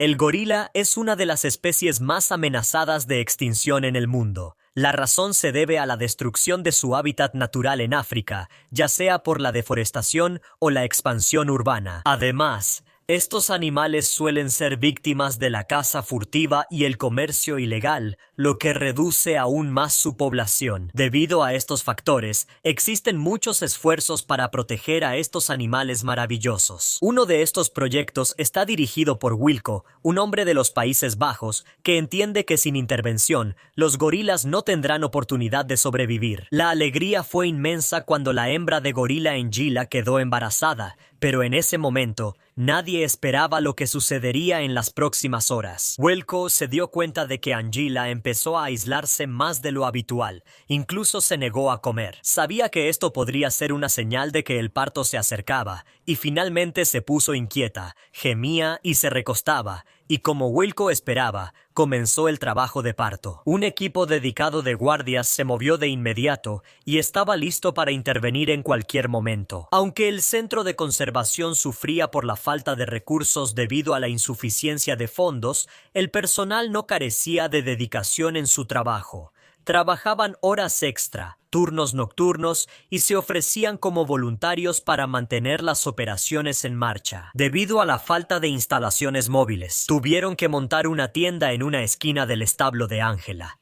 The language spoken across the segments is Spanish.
El gorila es una de las especies más amenazadas de extinción en el mundo. La razón se debe a la destrucción de su hábitat natural en África, ya sea por la deforestación o la expansión urbana. Además, estos animales suelen ser víctimas de la caza furtiva y el comercio ilegal, lo que reduce aún más su población. Debido a estos factores, existen muchos esfuerzos para proteger a estos animales maravillosos. Uno de estos proyectos está dirigido por Wilco, un hombre de los Países Bajos, que entiende que sin intervención, los gorilas no tendrán oportunidad de sobrevivir. La alegría fue inmensa cuando la hembra de gorila Angela quedó embarazada, pero en ese momento, nadie esperaba lo que sucedería en las próximas horas. Wilco se dio cuenta de que Angela empezó a aislarse más de lo habitual, incluso se negó a comer. Sabía que esto podría ser una señal de que el parto se acercaba, y finalmente se puso inquieta, gemía y se recostaba, y como Wilco esperaba, comenzó el trabajo de parto. Un equipo dedicado de guardias se movió de inmediato y estaba listo para intervenir en cualquier momento. Aunque el centro de conservación sufría por la falta de recursos debido a la insuficiencia de fondos, el personal no carecía de dedicación en su trabajo. Trabajaban horas extra, turnos nocturnos y se ofrecían como voluntarios para mantener las operaciones en marcha. Debido a la falta de instalaciones móviles, tuvieron que montar una tienda en una esquina del establo de Angela.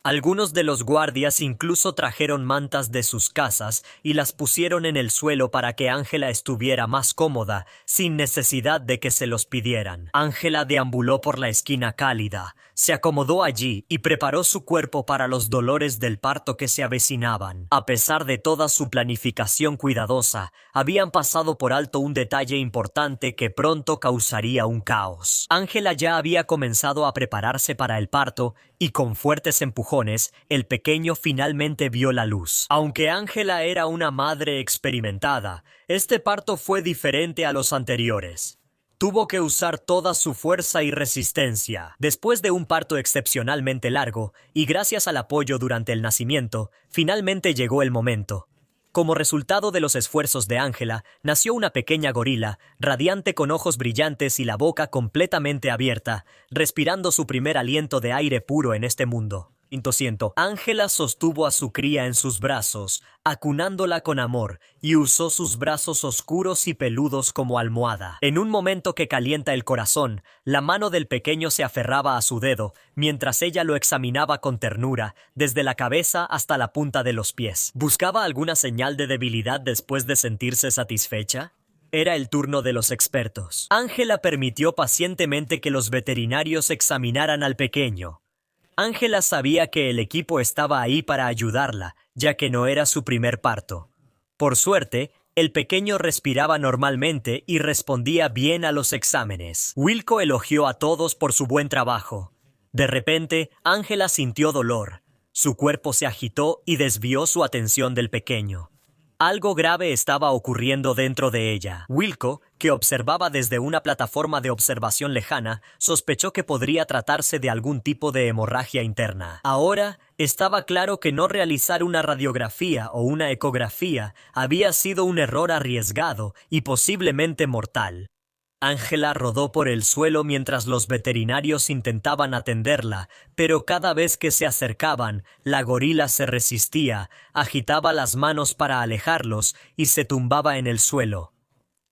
Algunos de los guardias incluso trajeron mantas de sus casas y las pusieron en el suelo para que Angela estuviera más cómoda, sin necesidad de que se los pidieran. Angela deambuló por la esquina cálida, se acomodó allí y preparó su cuerpo para los dolores del parto que se avecinaban. A pesar de toda su planificación cuidadosa, habían pasado por alto un detalle importante que pronto causaría un caos. Angela ya había comenzado a prepararse para el parto y con fuertes empujones, el pequeño finalmente vio la luz. Aunque Angela era una madre experimentada, este parto fue diferente a los anteriores. Tuvo que usar toda su fuerza y resistencia. Después de un parto excepcionalmente largo, y gracias al apoyo durante el nacimiento, finalmente llegó el momento. Como resultado de los esfuerzos de Angela, nació una pequeña gorila, radiante con ojos brillantes y la boca completamente abierta, respirando su primer aliento de aire puro en este mundo. Angela sostuvo a su cría en sus brazos, acunándola con amor, y usó sus brazos oscuros y peludos como almohada. En un momento que calienta el corazón, la mano del pequeño se aferraba a su dedo, mientras ella lo examinaba con ternura, desde la cabeza hasta la punta de los pies. ¿Buscaba alguna señal de debilidad después de sentirse satisfecha? Era el turno de los expertos. Angela permitió pacientemente que los veterinarios examinaran al pequeño. Angela sabía que el equipo estaba ahí para ayudarla, ya que no era su primer parto. Por suerte, el pequeño respiraba normalmente y respondía bien a los exámenes. Wilco elogió a todos por su buen trabajo. De repente, Angela sintió dolor. Su cuerpo se agitó y desvió su atención del pequeño. Algo grave estaba ocurriendo dentro de ella. Wilco, que observaba desde una plataforma de observación lejana, sospechó que podría tratarse de algún tipo de hemorragia interna. Ahora, estaba claro que no realizar una radiografía o una ecografía había sido un error arriesgado y posiblemente mortal. Angela rodó por el suelo mientras los veterinarios intentaban atenderla, pero cada vez que se acercaban, la gorila se resistía, agitaba las manos para alejarlos y se tumbaba en el suelo.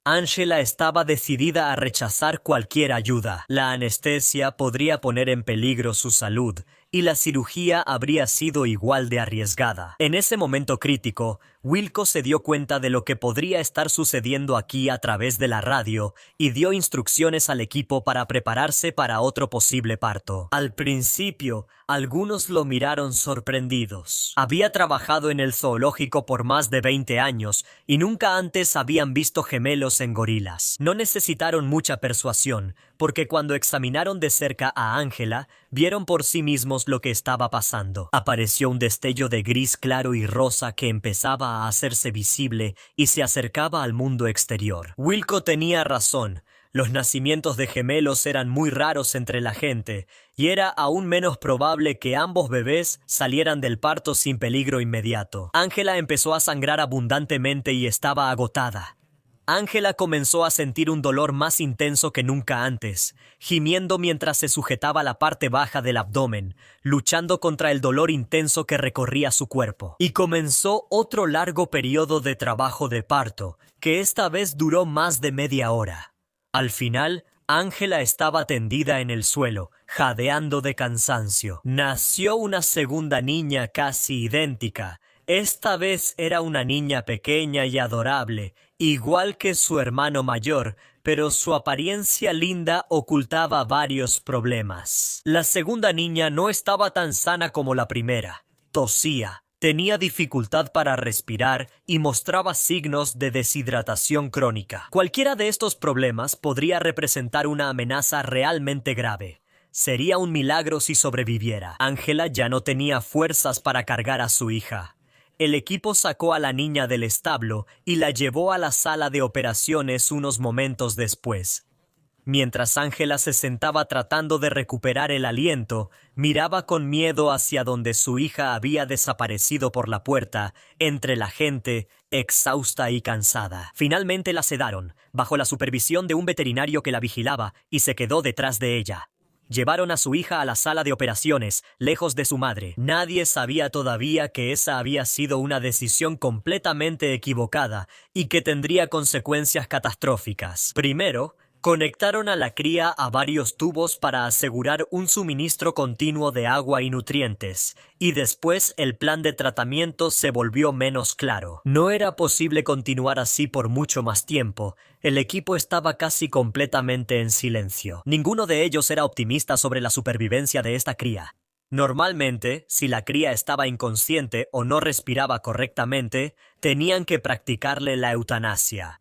Angela estaba decidida a rechazar cualquier ayuda. La anestesia podría poner en peligro su salud, y la cirugía habría sido igual de arriesgada. En ese momento crítico, Wilco se dio cuenta de lo que podría estar sucediendo aquí a través de la radio y dio instrucciones al equipo para prepararse para otro posible parto. Al principio, algunos lo miraron sorprendidos. Había trabajado en el zoológico por más de 20 años y nunca antes habían visto gemelos en gorilas. No necesitaron mucha persuasión, porque cuando examinaron de cerca a Angela, vieron por sí mismos lo que estaba pasando. Apareció un destello de gris claro y rosa que empezaba a hacerse visible y se acercaba al mundo exterior. Wilco tenía razón. Los nacimientos de gemelos eran muy raros entre la gente, y era aún menos probable que ambos bebés salieran del parto sin peligro inmediato. Angela empezó a sangrar abundantemente y estaba agotada. Ángela comenzó a sentir un dolor más intenso que nunca antes, gimiendo mientras se sujetaba la parte baja del abdomen, luchando contra el dolor intenso que recorría su cuerpo. Y comenzó otro largo periodo de trabajo de parto, que esta vez duró más de media hora. Al final, Ángela estaba tendida en el suelo, jadeando de cansancio. Nació una segunda niña casi idéntica. Esta vez era una niña pequeña y adorable, igual que su hermano mayor, pero su apariencia linda ocultaba varios problemas. La segunda niña no estaba tan sana como la primera. Tosía, tenía dificultad para respirar y mostraba signos de deshidratación crónica. Cualquiera de estos problemas podría representar una amenaza realmente grave. Sería un milagro si sobreviviera. Ángela ya no tenía fuerzas para cargar a su hija. El equipo sacó a la niña del establo y la llevó a la sala de operaciones unos momentos después. Mientras Ángela se sentaba tratando de recuperar el aliento, miraba con miedo hacia donde su hija había desaparecido por la puerta, entre la gente, exhausta y cansada. Finalmente la sedaron, bajo la supervisión de un veterinario que la vigilaba, y se quedó detrás de ella. Llevaron a su hija a la sala de operaciones, lejos de su madre. Nadie sabía todavía que esa había sido una decisión completamente equivocada y que tendría consecuencias catastróficas. Primero, conectaron a la cría a varios tubos para asegurar un suministro continuo de agua y nutrientes, y después el plan de tratamiento se volvió menos claro. No era posible continuar así por mucho más tiempo. El equipo estaba casi completamente en silencio. Ninguno de ellos era optimista sobre la supervivencia de esta cría. Normalmente, si la cría estaba inconsciente o no respiraba correctamente, tenían que practicarle la eutanasia.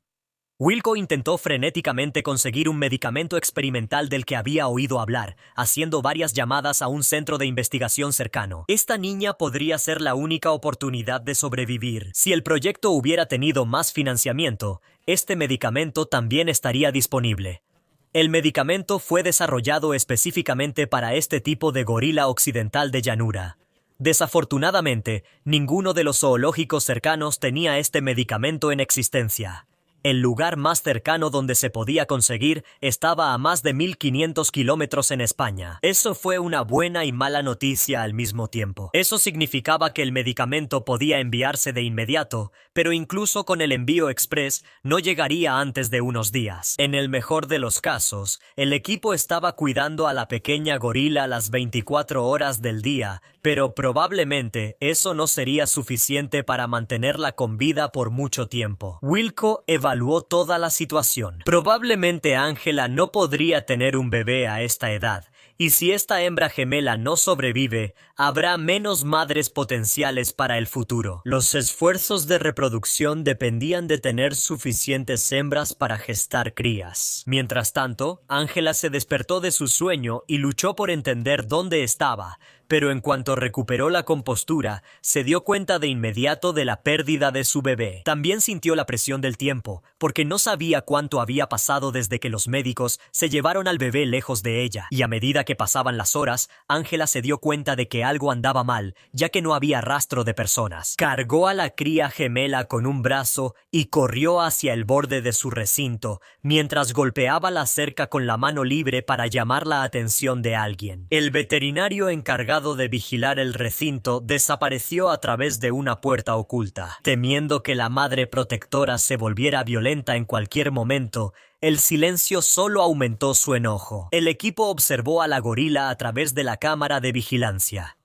Wilco intentó frenéticamente conseguir un medicamento experimental del que había oído hablar, haciendo varias llamadas a un centro de investigación cercano. Esta niña podría ser la única oportunidad de sobrevivir. Si el proyecto hubiera tenido más financiamiento, este medicamento también estaría disponible. El medicamento fue desarrollado específicamente para este tipo de gorila occidental de llanura. Desafortunadamente, ninguno de los zoológicos cercanos tenía este medicamento en existencia. El lugar más cercano donde se podía conseguir estaba a más de 1500 kilómetros en España. Eso fue una buena y mala noticia al mismo tiempo. Eso significaba que el medicamento podía enviarse de inmediato, pero incluso con el envío express no llegaría antes de unos días. En el mejor de los casos, el equipo estaba cuidando a la pequeña gorila las 24 horas del día, pero probablemente eso no sería suficiente para mantenerla con vida por mucho tiempo. Wilco evaluó toda la situación. Probablemente Ángela no podría tener un bebé a esta edad, y si esta hembra gemela no sobrevive, habrá menos madres potenciales para el futuro. Los esfuerzos de reproducción dependían de tener suficientes hembras para gestar crías. Mientras tanto, Ángela se despertó de su sueño y luchó por entender dónde estaba, pero en cuanto recuperó la compostura, se dio cuenta de inmediato de la pérdida de su bebé. También sintió la presión del tiempo, porque no sabía cuánto había pasado desde que los médicos se llevaron al bebé lejos de ella, y a medida que pasaban las horas, Ángela se dio cuenta de que algo andaba mal, ya que no había rastro de personas. Cargó a la cría gemela con un brazo y corrió hacia el borde de su recinto, mientras golpeaba la cerca con la mano libre para llamar la atención de alguien. El veterinario encargado de vigilar el recinto desapareció a través de una puerta oculta. Temiendo que la madre protectora se volviera violenta en cualquier momento, el silencio solo aumentó su enojo. El equipo observó a la gorila a través de la cámara de vigilancia.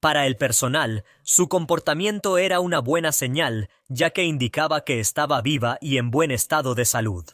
Para el personal, su comportamiento era una buena señal, ya que indicaba que estaba viva y en buen estado de salud.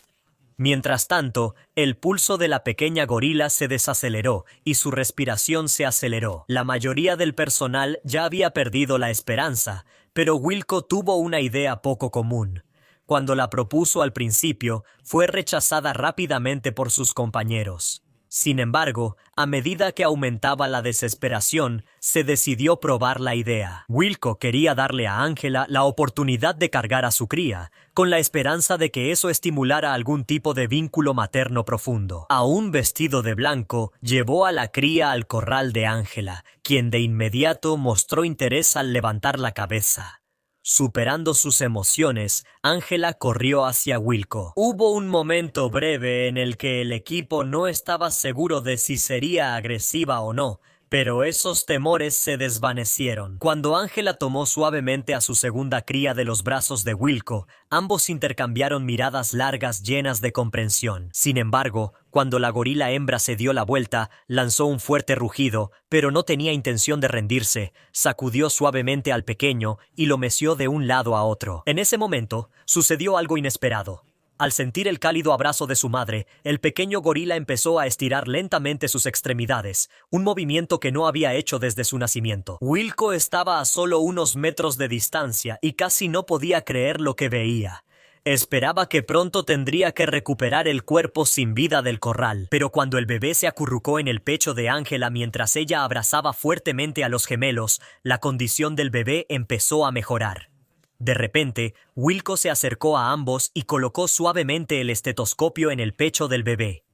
Mientras tanto, el pulso de la pequeña gorila se desaceleró y su respiración se aceleró. La mayoría del personal ya había perdido la esperanza, pero Wilco tuvo una idea poco común. Cuando la propuso al principio, fue rechazada rápidamente por sus compañeros. Sin embargo, a medida que aumentaba la desesperación, se decidió probar la idea. Wilco quería darle a Ángela la oportunidad de cargar a su cría, con la esperanza de que eso estimulara algún tipo de vínculo materno profundo. Aún vestido de blanco, llevó a la cría al corral de Ángela, quien de inmediato mostró interés al levantar la cabeza. Superando sus emociones, Ángela corrió hacia Wilco. Hubo un momento breve en el que el equipo no estaba seguro de si sería agresiva o no, pero esos temores se desvanecieron. Cuando Ángela tomó suavemente a su segunda cría de los brazos de Wilco, ambos intercambiaron miradas largas llenas de comprensión. Sin embargo, cuando la gorila hembra se dio la vuelta, lanzó un fuerte rugido, pero no tenía intención de rendirse. Sacudió suavemente al pequeño y lo meció de un lado a otro. En ese momento, sucedió algo inesperado. Al sentir el cálido abrazo de su madre, el pequeño gorila empezó a estirar lentamente sus extremidades, un movimiento que no había hecho desde su nacimiento. Wilco estaba a solo unos metros de distancia y casi no podía creer lo que veía. Esperaba que pronto tendría que recuperar el cuerpo sin vida del corral, pero cuando el bebé se acurrucó en el pecho de Ángela mientras ella abrazaba fuertemente a los gemelos, la condición del bebé empezó a mejorar. De repente, Wilco se acercó a ambos y colocó suavemente el estetoscopio en el pecho del bebé.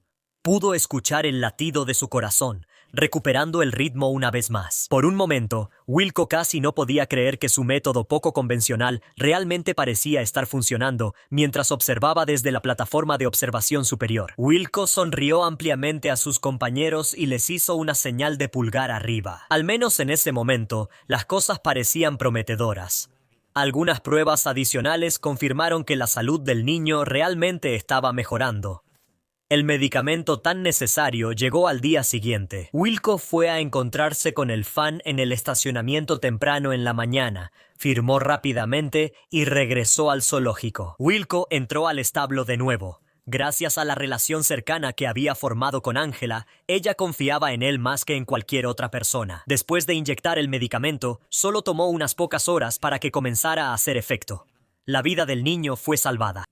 Pudo escuchar el latido de su corazón, recuperando el ritmo una vez más. Por un momento, Wilco casi no podía creer que su método poco convencional realmente parecía estar funcionando mientras observaba desde la plataforma de observación superior. Wilco sonrió ampliamente a sus compañeros y les hizo una señal de pulgar arriba. Al menos en ese momento, las cosas parecían prometedoras. Algunas pruebas adicionales confirmaron que la salud del niño realmente estaba mejorando. El medicamento tan necesario llegó al día siguiente. Wilco fue a encontrarse con el fan en el estacionamiento temprano en la mañana, firmó rápidamente y regresó al zoológico. Wilco entró al establo de nuevo. Gracias a la relación cercana que había formado con Ángela, ella confiaba en él más que en cualquier otra persona. Después de inyectar el medicamento, solo tomó unas pocas horas para que comenzara a hacer efecto. La vida del niño fue salvada.